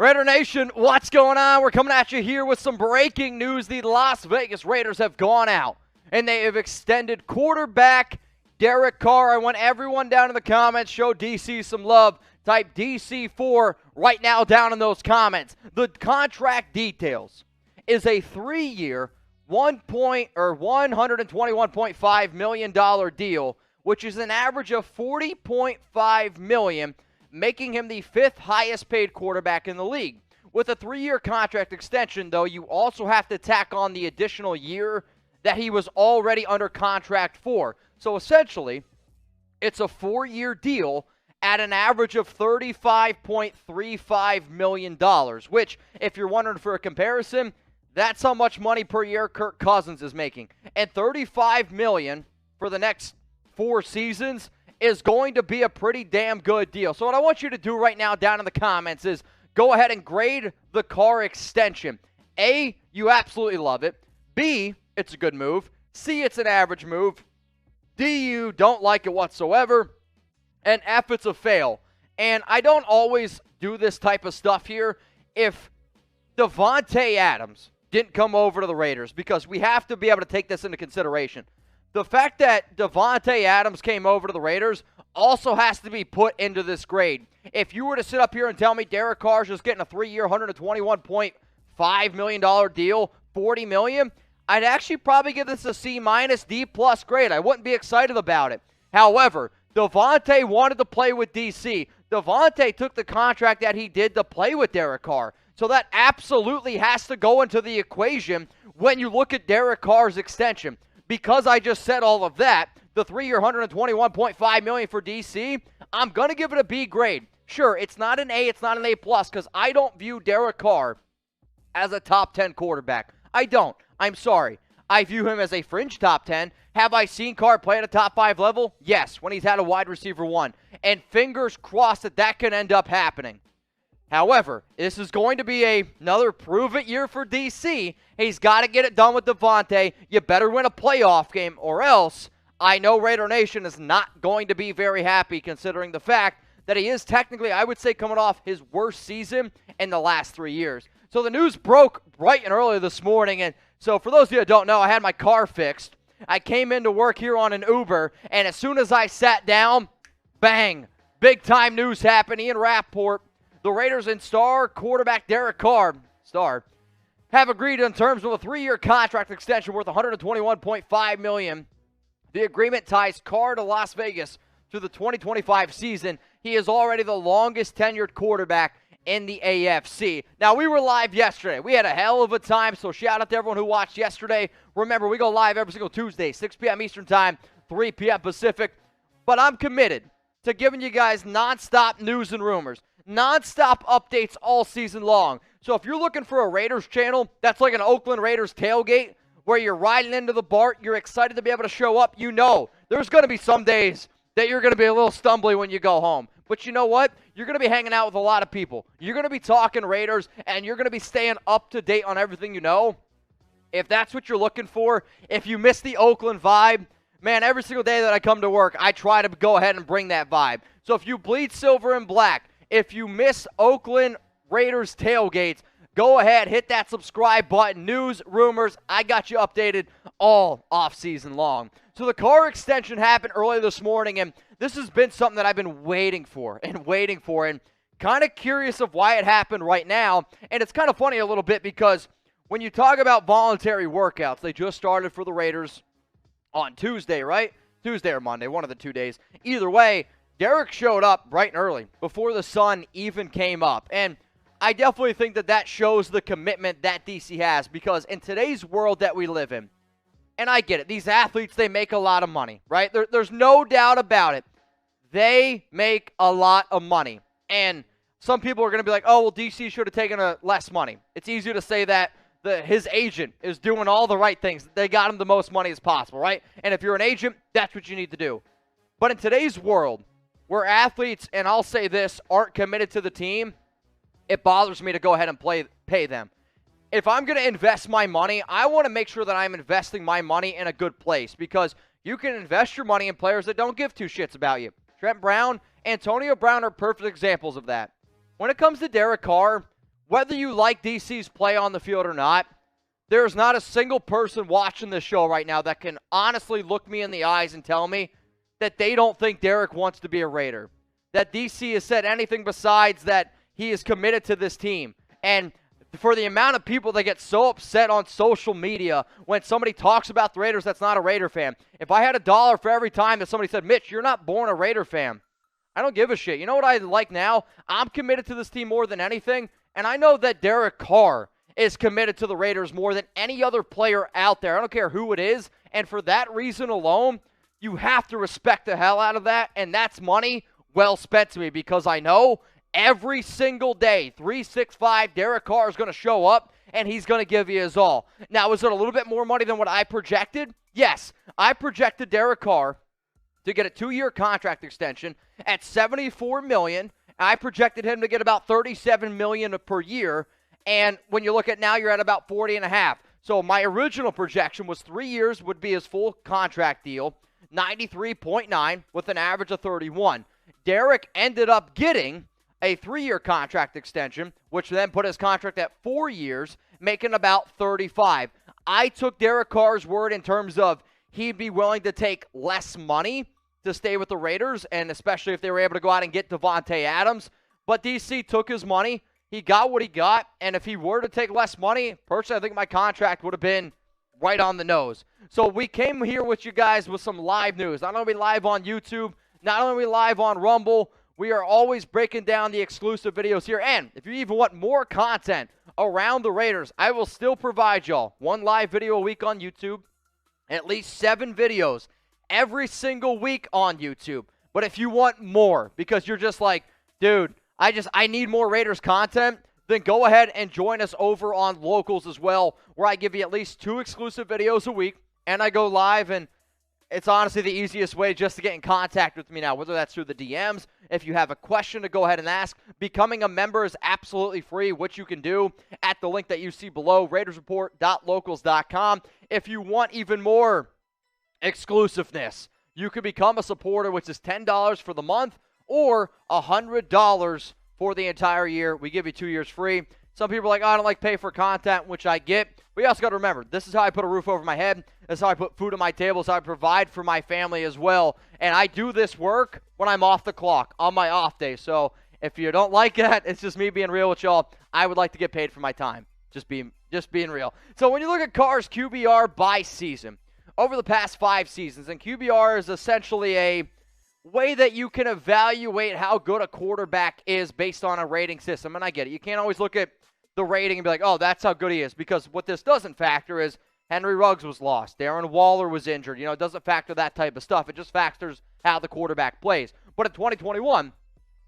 Raider Nation, what's going on? We're coming at you here with some breaking news. The Las Vegas Raiders have gone out, and they have extended quarterback Derek Carr. I want everyone down in the comments, show DC some love. Type DC4 right now down in those comments. The contract details is a 3-year, $121.5 million deal, which is an average of $40.5 million, making him the 5th highest paid quarterback in the league. With a 3-year contract extension, though, you also have to tack on the additional year that he was already under contract for. So essentially, it's a 4-year deal at an average of $35.35 million, which, if you're wondering for a comparison, that's how much money per year Kirk Cousins is making. And $35 million for the next 4 seasons is going to be a pretty damn good deal. So what I want you to do right now down in the comments is go ahead and grade the Carr extension. A, you absolutely love it. B, it's a good move. C, it's an average move. D, you don't like it whatsoever. And F, it's a fail. And I don't always do this type of stuff here. If Davante Adams didn't come over to the Raiders, because we have to be able to take this into consideration. The fact that Davante Adams came over to the Raiders also has to be put into this grade. If you were to sit up here and tell me Derek Carr's just getting a 3-year, $121.5 million deal, $40 million, I'd actually probably give this a C-, D+ grade. I wouldn't be excited about it. However, Davante wanted to play with DC. Davante took the contract that he did to play with Derek Carr. So that absolutely has to go into the equation when you look at Derek Carr's extension. Because I just said all of that, the 3-year, $121.5 million for DC, I'm going to give it a B grade. Sure, it's not an A, it's not an A+, because I don't view Derek Carr as a top 10 quarterback. I don't. I'm sorry. I view him as a fringe top 10. Have I seen Carr play at a top 5 level? Yes, when he's had a wide receiver 1. And fingers crossed that that can end up happening. However, this is going to be another prove-it year for DC. He's got to get it done with Davante. You better win a playoff game, or else I know Raider Nation is not going to be very happy, considering the fact that he is technically, I would say, coming off his worst season in the last 3 years. So the news broke bright and early this morning, and so for those of you that don't know, I had my car fixed. I came into work here on an Uber, and as soon as I sat down, bang, big-time news happened. Ian Rappaport, the Raiders and star quarterback Derek Carr, have agreed in terms of a 3-year contract extension worth $121.5 million. The agreement ties Carr to Las Vegas through the 2025 season. He is already the longest tenured quarterback in the AFC. Now, we were live yesterday. We had a hell of a time, so shout out to everyone who watched yesterday. Remember, we go live every single Tuesday, 6 p.m. Eastern Time, 3 p.m. Pacific. But I'm committed to giving you guys nonstop news and rumors. Non-stop updates all season long. So if you're looking for a Raiders channel that's like an Oakland Raiders tailgate where you're riding into the BART, you're excited to be able to show up, you know there's going to be some days that you're going to be a little stumbly when you go home. But you know what? You're going to be hanging out with a lot of people. You're going to be talking Raiders, and you're going to be staying up to date on everything you know. If that's what you're looking for, if you miss the Oakland vibe, man, every single day that I come to work, I try to go ahead and bring that vibe. So if you bleed silver and black, if you miss Oakland Raiders tailgates, go ahead, hit that subscribe button. News, rumors, I got you updated all offseason long. So the Carr extension happened early this morning, and this has been something that I've been waiting for, and kind of curious of why it happened right now. And it's kind of funny a little bit because when you talk about voluntary workouts, they just started for the Raiders on Tuesday, right? Tuesday or Monday, one of the 2 days. Either way, Derek showed up bright and early before the sun even came up. And I definitely think that that shows the commitment that DC has, because in today's world that we live in, and I get it, these athletes, they make a lot of money, right? There's no doubt about it. They make a lot of money. And some people are going to be like, oh, well, DC should have taken less money. It's easier to say that his agent is doing all the right things. They got him the most money as possible, right? And if you're an agent, that's what you need to do. But in today's world, where athletes, and I'll say this, aren't committed to the team, it bothers me to go ahead and pay them. If I'm going to invest my money, I want to make sure that I'm investing my money in a good place, because you can invest your money in players that don't give two shits about you. Trent Brown, Antonio Brown are perfect examples of that. When it comes to Derek Carr, whether you like DC's play on the field or not, there's not a single person watching this show right now that can honestly look me in the eyes and tell me that they don't think Derek wants to be a Raider, that DC has said anything besides that he is committed to this team. And for the amount of people that get so upset on social media when somebody talks about the Raiders that's not a Raider fan, if I had $1 for every time that somebody said, Mitch, you're not born a Raider fan, I don't give a shit. You know what I like now? I'm committed to this team more than anything, and I know that Derek Carr is committed to the Raiders more than any other player out there. I don't care who it is, and for that reason alone, you have to respect the hell out of that, and that's money well spent to me because I know every single day, 365, Derek Carr is going to show up, and he's going to give you his all. Now, is it a little bit more money than what I projected? Yes. I projected Derek Carr to get a 2-year contract extension at $74 million. I projected him to get about $37 million per year, and when you look at now, you're at about 40.5. So my original projection was 3 years would be his full contract deal, 93.9 with an average of 31. Derek ended up getting a 3-year contract extension, which then put his contract at 4 years, making about 35. I took Derek Carr's word in terms of he'd be willing to take less money to stay with the Raiders, and especially if they were able to go out and get Davante Adams. But DC took his money. He got what he got, and if he were to take less money, personally, I think my contract would have been right on the nose. So we came here with you guys with some live news. Not only are we live on YouTube, not only are we live on Rumble, we are always breaking down the exclusive videos here. And if you even want more content around the Raiders, I will still provide y'all one live video a week on YouTube, at least 7 videos every single week on YouTube. But if you want more, because you're just like, dude, I need more Raiders content, then go ahead and join us over on Locals as well, where I give you at least 2 exclusive videos a week, and I go live, and it's honestly the easiest way just to get in contact with me now, whether that's through the DMs. If you have a question to go ahead and ask, becoming a member is absolutely free, which you can do at the link that you see below, RaidersReport.locals.com. If you want even more exclusiveness, you can become a supporter, which is $10 for the month or $100 for the entire year. We give you 2 years free. Some people are like, oh, I don't like pay for content, which I get. But you also got to remember, this is how I put a roof over my head. This is how I put food on my table. This is how I provide for my family as well. And I do this work when I'm off the clock, on my off day. So if you don't like that, it's just me being real with y'all. I would like to get paid for my time. Just being real. So when you look at Carr's QBR by season, over the past 5 seasons, and QBR is essentially a way that you can evaluate how good a quarterback is based on a rating system. And I get it. You can't always look at the rating and be like, oh, that's how good he is. Because what this doesn't factor is Henry Ruggs was lost. Darren Waller was injured. You know, it doesn't factor that type of stuff. It just factors how the quarterback plays. But in 2021,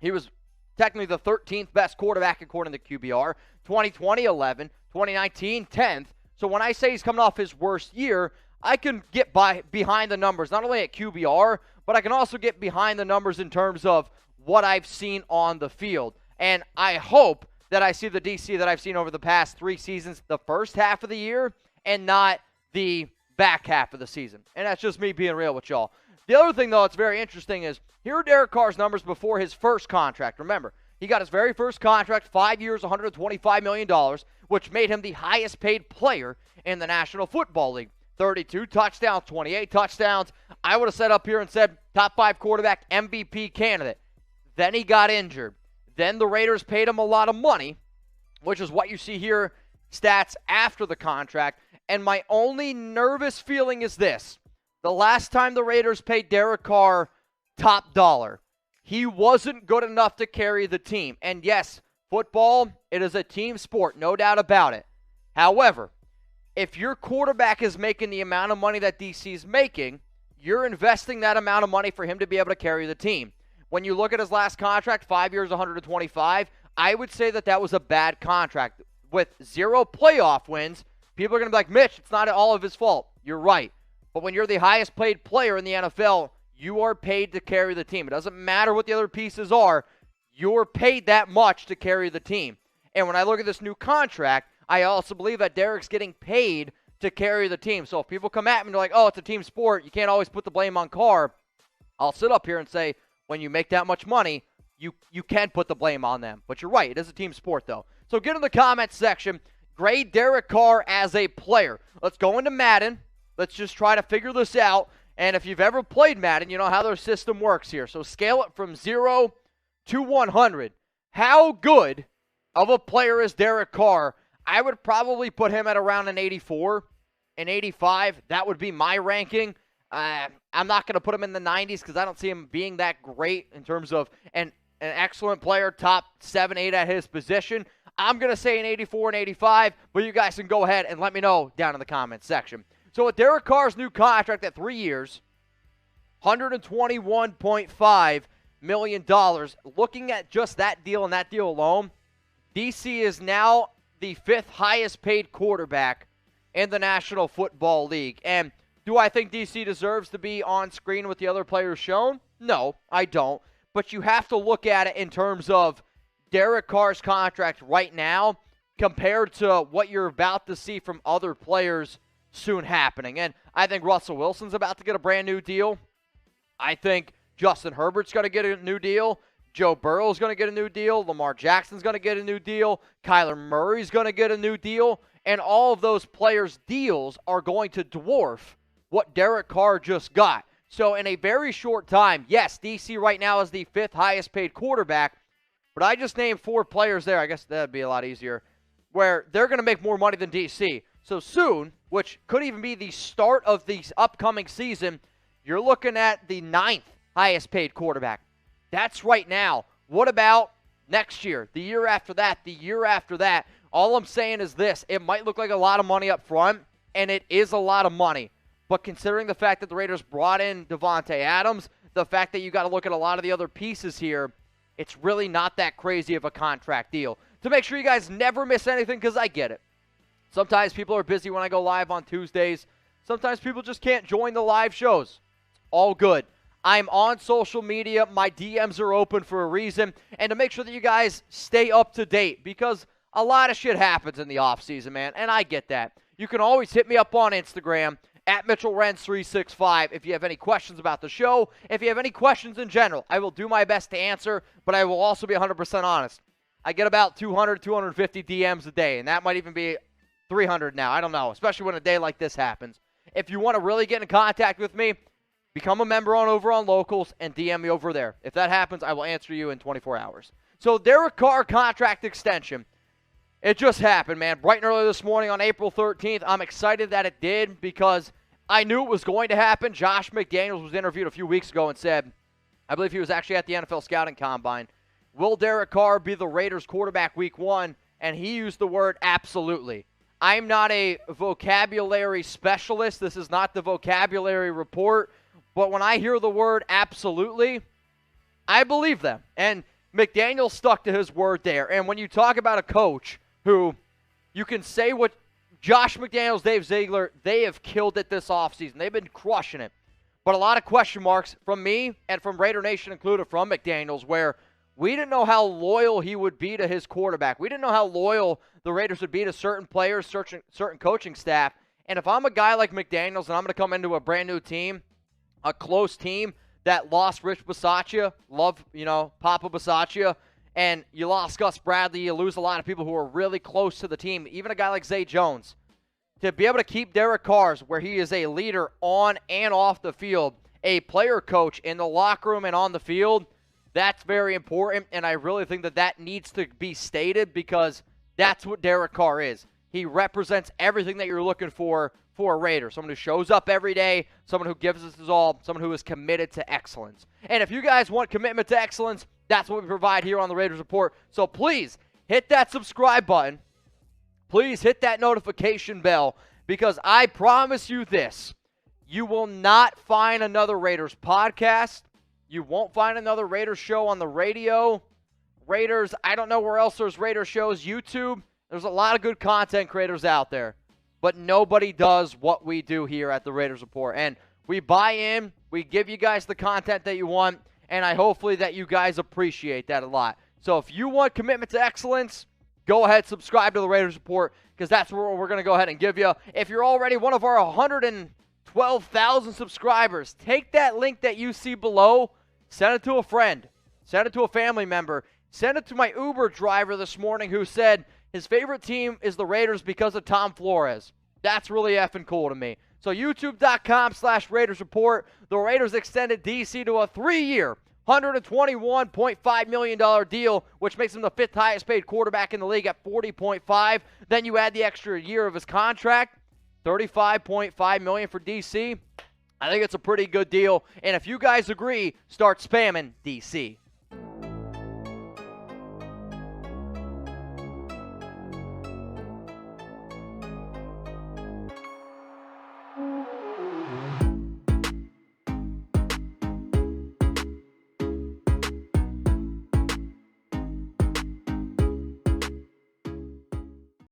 he was technically the 13th best quarterback according to QBR. 2020, 11. 2019, 10th. So when I say he's coming off his worst year, I can get behind the numbers, not only at QBR, but I can also get behind the numbers in terms of what I've seen on the field. And I hope that I see the DC that I've seen over the past 3 seasons, the first half of the year, and not the back half of the season. And that's just me being real with y'all. The other thing, though, that's very interesting is, here are Derek Carr's numbers before his first contract. Remember, he got his very first contract, 5 years, $125 million, which made him the highest paid player in the National Football League. 32 touchdowns, 28 touchdowns. I would have set up here and said top 5 quarterback, MVP candidate. Then he got injured. Then the Raiders paid him a lot of money, which is what you see here, stats after the contract. And my only nervous feeling is this. The last time the Raiders paid Derek Carr top dollar, he wasn't good enough to carry the team. And yes, football, it is a team sport, no doubt about it. However, if your quarterback is making the amount of money that DC is making, you're investing that amount of money for him to be able to carry the team. When you look at his last contract, 5 years, 125, I would say that that was a bad contract. With 0 playoff wins, people are going to be like, Mitch, it's not all of his fault. You're right. But when you're the highest paid player in the NFL, you are paid to carry the team. It doesn't matter what the other pieces are. You're paid that much to carry the team. And when I look at this new contract, I also believe that Derek's getting paid to carry the team. So if people come at me and they're like, oh, it's a team sport, you can't always put the blame on Carr, I'll sit up here and say, when you make that much money, you can put the blame on them. But you're right, it is a team sport, though. So get in the comments section. Grade Derek Carr as a player. Let's go into Madden. Let's just try to figure this out. And if you've ever played Madden, you know how their system works here. So scale it from 0 to 100. How good of a player is Derek Carr? I would probably put him at around an 84, an 85. That would be my ranking. I'm not going to put him in the 90s because I don't see him being that great in terms of an excellent player, top 7, 8 at his position. I'm going to say an 84 and 85, but you guys can go ahead and let me know down in the comments section. So with Derek Carr's new contract at 3 years, $121.5 million, looking at just that deal and that deal alone, DC is now the 5th highest paid quarterback in the National Football League. And do I think DC deserves to be on screen with the other players shown? No, I don't. But you have to look at it in terms of Derek Carr's contract right now compared to what you're about to see from other players soon happening. And I think Russell Wilson's about to get a brand new deal. I think Justin Herbert's going to get a new deal. Joe Burrow's going to get a new deal. Lamar Jackson's going to get a new deal. Kyler Murray's going to get a new deal. And all of those players' deals are going to dwarf what Derek Carr just got. So in a very short time, yes, DC right now is the 5th highest paid quarterback, but I just named 4 players there. I guess that would be a lot easier, where they're going to make more money than DC. So soon, which could even be the start of the upcoming season, you're looking at the 9th highest paid quarterback. That's right now. What about next year, the year after that, the year after that? All I'm saying is this. It might look like a lot of money up front, and it is a lot of money. But considering the fact that the Raiders brought in Davante Adams, the fact that you got to look at a lot of the other pieces here, it's really not that crazy of a contract deal. To make sure you guys never miss anything, because I get it. Sometimes people are busy when I go live on Tuesdays. Sometimes people just can't join the live shows. It's all good. I'm on social media. My DMs are open for a reason. And to make sure that you guys stay up to date, because a lot of shit happens in the offseason, man. And I get that. You can always hit me up on Instagram at Mitchell Renz 365 if you have any questions about the show. If you have any questions in general, I will do my best to answer, but I will also be 100% honest. I get about 200, 250 DMs a day, and that might even be 300 now. I don't know, especially when a day like this happens. If you want to really get in contact with me, become a member over on Locals and DM me over there. If that happens, I will answer you in 24 hours. So Derek Carr contract extension. It just happened, man. Bright and early this morning on April 13th. I'm excited that it did because I knew it was going to happen. Josh McDaniels was interviewed a few weeks ago and said, I believe he was actually at the NFL Scouting Combine, will Derek Carr be the Raiders quarterback week 1? And he used the word absolutely. I'm not a vocabulary specialist. This is not the vocabulary report. But when I hear the word absolutely, I believe them. And McDaniels stuck to his word there. And when you talk about a coach who you can say what Josh McDaniels, Dave Ziegler, they have killed it this offseason. They've been crushing it. But a lot of question marks from me and from Raider Nation included from McDaniels, where we didn't know how loyal he would be to his quarterback. We didn't know how loyal the Raiders would be to certain players, certain coaching staff. And if I'm a guy like McDaniels and I'm going to come into a brand new team, a close team that lost Rich Bisaccia, love, Papa Bisaccia, and you lost Gus Bradley, you lose a lot of people who are really close to the team, even a guy like Zay Jones. To be able to keep Derek Carr, where he is a leader on and off the field, a player coach in the locker room and on the field, that's very important, and I really think that that needs to be stated because that's what Derek Carr is. He represents everything that you're looking for a Raider. Someone who shows up every day, someone who gives us his all, someone who is committed to excellence. And if you guys want commitment to excellence, that's what we provide here on the Raiders Report. So please hit that subscribe button. Please hit that notification bell because I promise you this. You will not find another Raiders podcast. You won't find another Raiders show on the radio. Raiders, I don't know where else there's Raiders shows. YouTube, there's a lot of good content creators out there. But nobody does what we do here at the Raiders Report. And we buy in, we give you guys the content that you want, and I hopefully that you guys appreciate that a lot. So if you want commitment to excellence, go ahead, subscribe to the Raiders Report, because that's what we're going to go ahead and give you. If you're already one of our 112,000 subscribers, take that link that you see below, send it to a friend, send it to a family member, send it to my Uber driver this morning who said, his favorite team is the Raiders because of Tom Flores. That's really effing cool to me. So youtube.com/Raiders Report. The Raiders extended DC to a 3-year, $121.5 million deal, which makes him the 5th highest paid quarterback in the league at $40.5. Then you add the extra year of his contract, $35.5 million for DC. I think it's a pretty good deal. And if you guys agree, start spamming DC.